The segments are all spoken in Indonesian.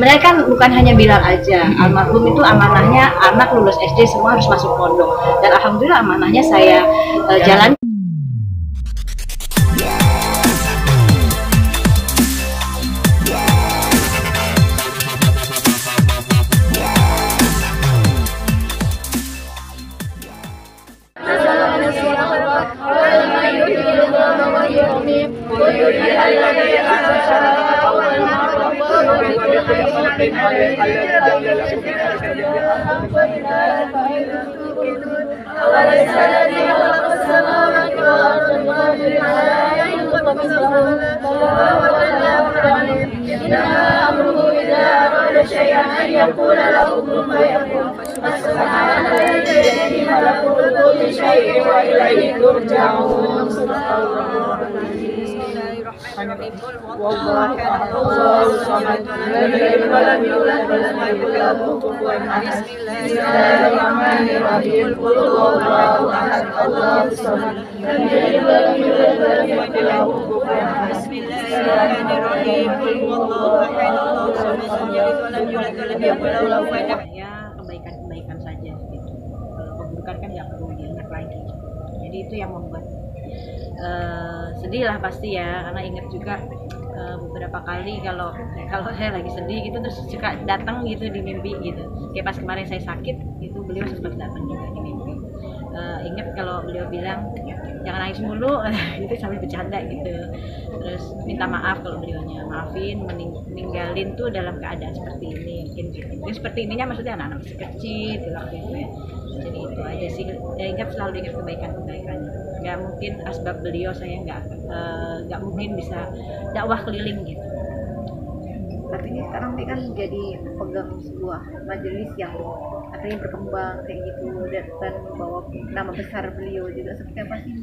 sebenarnya kan bukan hanya Bilal aja, almarhum itu amanahnya anak lulus SD semua harus masuk pondok, dan alhamdulillah amanahnya saya jalan. Kebaikan saja gitu. Kalau keburukan kan nggak perlu diingat lagi. Jadi itu yang membuat sedih lah pasti ya, karena ingat juga beberapa kali kalau saya lagi sedih gitu terus suka datang gitu di mimpi gitu. Kayak pas kemarin saya sakit itu beliau sempat datang juga di mimpi. Ingat kalau beliau bilang jangan nangis mulu itu sambil bercanda gitu. Terus minta maaf kalau beliaunya maafin meninggalin tuh dalam keadaan seperti ini mungkin gitu. Jadi seperti ininya maksudnya anak-anak masih kecil waktu itu ya. Jadi itu aja sih, ya ingat, selalu ingat kebaikannya. Nggak mungkin asbab beliau saya nggak mungkin bisa dakwah keliling gitu. Tapi ini sekarang dia kan jadi pegang sebuah majelis yang akhirnya berkembang kayak gitu, dan membawa nama besar beliau juga. Seperti apa sih?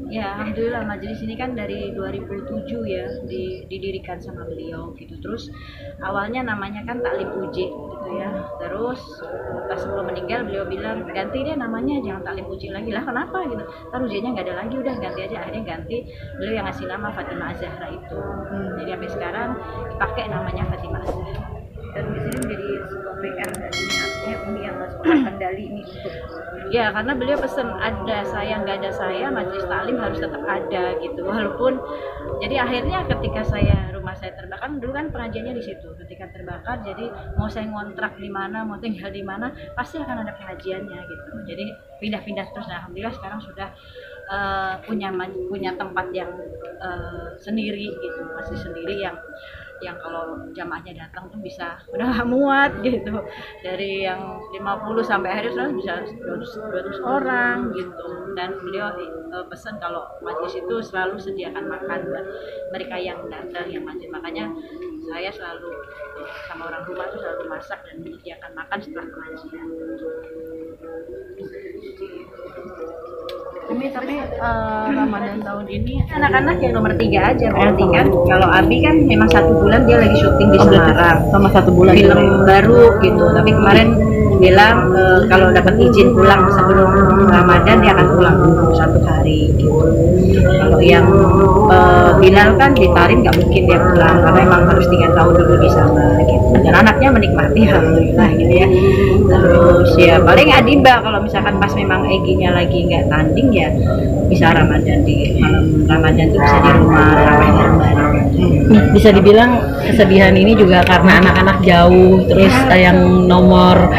Ya alhamdulillah, majelis ini kan dari 2007 ya didirikan sama beliau gitu. Terus awalnya namanya kan Taklim UJ gitu ya. Terus pas sebelum meninggal beliau bilang ganti deh namanya, jangan Taklim UJ lagi. Lah kenapa gitu? Ntar UJ-nya nggak ada lagi, udah ganti aja. Akhirnya ganti, beliau yang ngasih nama Fatimah Az-Zahra itu. Jadi sampai sekarang dipakai namanya Fatimah Az-Zahra. Dan di sini menjadi sebuah PR dan ini artinya Umi yang harus kendali ini untuk. Ya karena beliau pesen ada saya nggak ada saya, majelis taklim harus tetap ada gitu. Walaupun jadi akhirnya ketika rumah saya terbakar, dulu kan pengajiannya di situ. Ketika terbakar, jadi mau saya ngontrak di mana, mau tinggal di mana, pasti akan ada pengajiannya gitu. Jadi pindah-pindah terus. Nah, alhamdulillah sekarang sudah punya tempat yang sendiri gitu, masih sendiri yang kalau jamaahnya datang tuh bisa udah gak muat gitu, dari yang 50 sampai akhirnya sudah bisa 200 orang gitu. Dan beliau pesan kalau majelis itu selalu sediakan makan buat mereka yang datang, yang majelis. Makanya saya selalu sama orang rumah tuh selalu masak dan menyediakan makan setelah pengajian. Tapi Ramadan tahun ini anak-anak yang nomor 3 aja berarti kan. Kalau Abi kan memang 1 bulan dia lagi syuting di Semarang sama 1 bulan film baru gitu. Tapi kemarin bilang kalau dapat izin pulang sebelum Ramadan dia akan pulang dulu 1 hari gitu. Kalau yang Bilal kan ditarik nggak mungkin dia pulang karena emang harus 3 tahun dulu di sana gitu. Dan anaknya menikmati alhamdulillah gitu ya. Terus ya paling Adiba kalau misalkan pas memang Egy-nya lagi nggak tanding ya bisa Ramadan di malam Ramadan tuh bisa di rumah ramai-ramai. Bisa dibilang kesedihan ini juga karena anak-anak jauh, terus yang nomor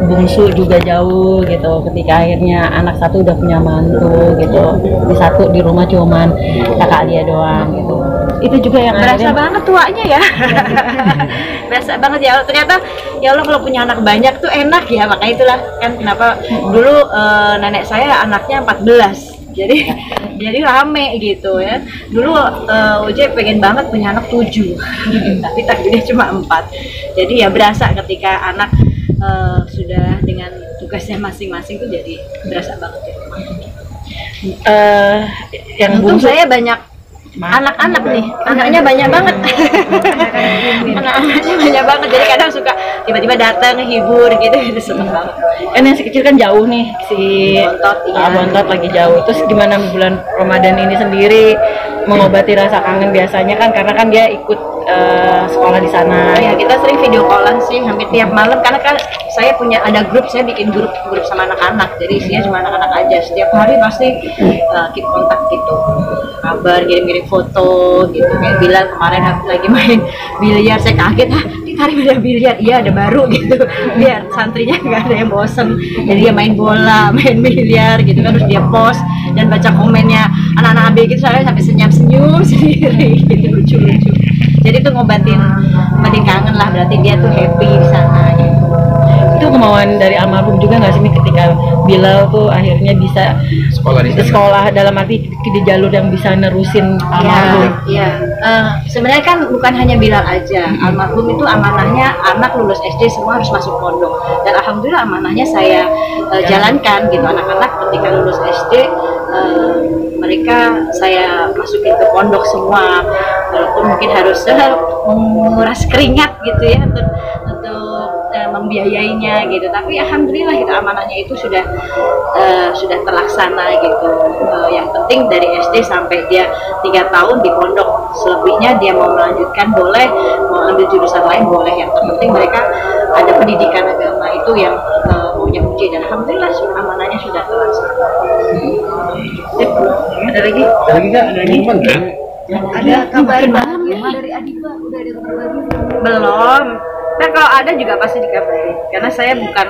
bungsu juga jauh gitu. Ketika akhirnya anak satu udah punya mantu gitu, di satu di rumah cuman kakak dia doang gitu. Itu juga yang berasa banget tuanya ya. Berasa banget ya, ternyata ya Allah kalau punya anak banyak tuh enak ya. Makanya itulah kan kenapa dulu nenek saya anaknya 14. Jadi rame gitu ya. Dulu Uje pengen banget punya anak 7 tapi takdirnya cuma 4. Jadi ya berasa ketika anak sudah dengan tugasnya masing-masing tuh jadi berasa banget ya. Yang bungsu saya banyak anak-anak nih, anaknya banyak banget. Anak-anaknya banyak banget, jadi kadang suka tiba-tiba datang hibur gitu, itu seneng banget. Kan yang si kecil kan jauh nih, si Bontot, iya. Bontot lagi jauh. Terus gimana bulan Ramadan ini sendiri mengobati rasa kangen biasanya kan, karena kan dia ikut sekolah di sana. Ya, kita sering video callan sih hampir tiap malam, karena kan saya ada grup, saya bikin grup sama anak-anak, jadi isinya cuma anak-anak aja. Setiap hari pasti keep kontak gitu, kabar, kirim-kirim foto gitu. Kayak Bilal kemarin lagi main biliar, saya kaget, ditarik ada biliar, iya ada baru gitu, biar santrinya nggak ada yang bosen. Jadi dia main bola, main biliar gitu kan, terus dia post dan baca komennya anak-anak AB gitu, saya sampai senyum-senyum sendiri gitu, lucu-lucu. Jadi itu ngobatin kangen lah, berarti dia tuh happy di sana gitu. Itu kemauan dari almarhum juga nggak sih nih, ketika Bilal tuh akhirnya bisa sekolah dalam arti di jalur yang bisa nerusin almarhum? Iya. Sebenarnya kan bukan hanya Bilal aja, almarhum itu amanahnya anak lulus SD semua harus masuk pondok, dan alhamdulillah amanahnya saya jalankan gitu. Anak-anak ketika lulus SD mereka saya masukin ke pondok semua, walaupun mungkin harus menguras keringat gitu ya untuk membiayainya gitu, tapi alhamdulillah itu amanahnya itu sudah terlaksana gitu. Yang penting dari SD sampai dia 3 tahun di pondok, selebihnya dia mau melanjutkan boleh, mau ambil jurusan lain boleh, yang penting mereka ada pendidikan agama itu yang maunya uji, dan alhamdulillah amanahnya sudah terlaksana. Ada lagi nggak? Ada kabar dari Adiba? Udah ada kabar lagi? Belum. Nah, kalau ada juga pasti dikabarin, karena saya bukan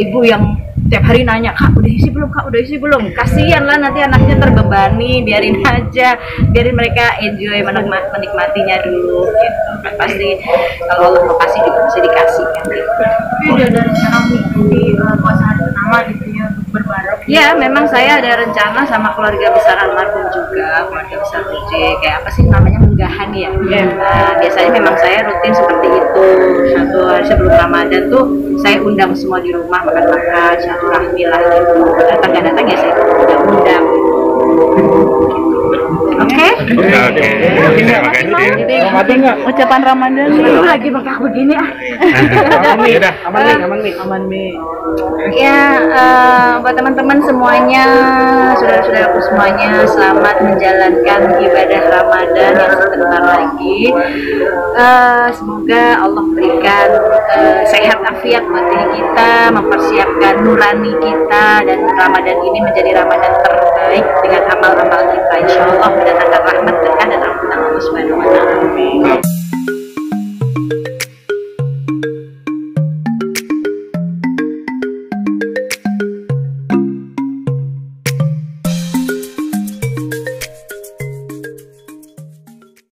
ibu yang tiap hari nanya, Kak udah isi belum, Kak udah isi belum. Kasian lah nanti anaknya terbebani, biarin aja, biarin mereka enjoy menikmatinya dulu gitu. Kan pasti kalau Allah mau kasih juga bisa dikasih kan gitu. Tapi udah ada rencana mengikuti puasa hari pertama gitu ya, untuk berbareng? Ya, memang saya ada rencana sama keluarga besar almarhum juga, keluarga besar DJ, kayak apa sih namanya, munggahan ya. Biasanya memang saya rutin seperti itu. 1 hari sebelum Ramadan tuh saya undang semua di rumah makan-makan, silaturahmi lah gitu. Datang ya saya undang. Oke. Terima kasih. Ada nggak ucapan Ramadan? Lu lagi bengkak begini Aman nih. Ya, buat teman-teman semuanya, saudara-saudaraku semuanya, selamat menjalankan ibadah Ramadan yang sebentar lagi. Semoga Allah berikan sehat afiat buat diri kita, mempersiapkan nurani kita, dan Ramadan ini menjadi Ramadan terbaik dengan amal-amal kita. Insya Allah mendatangkan rahmat, berkah, dan ampunan Allah Subhanahu wa Ta'ala.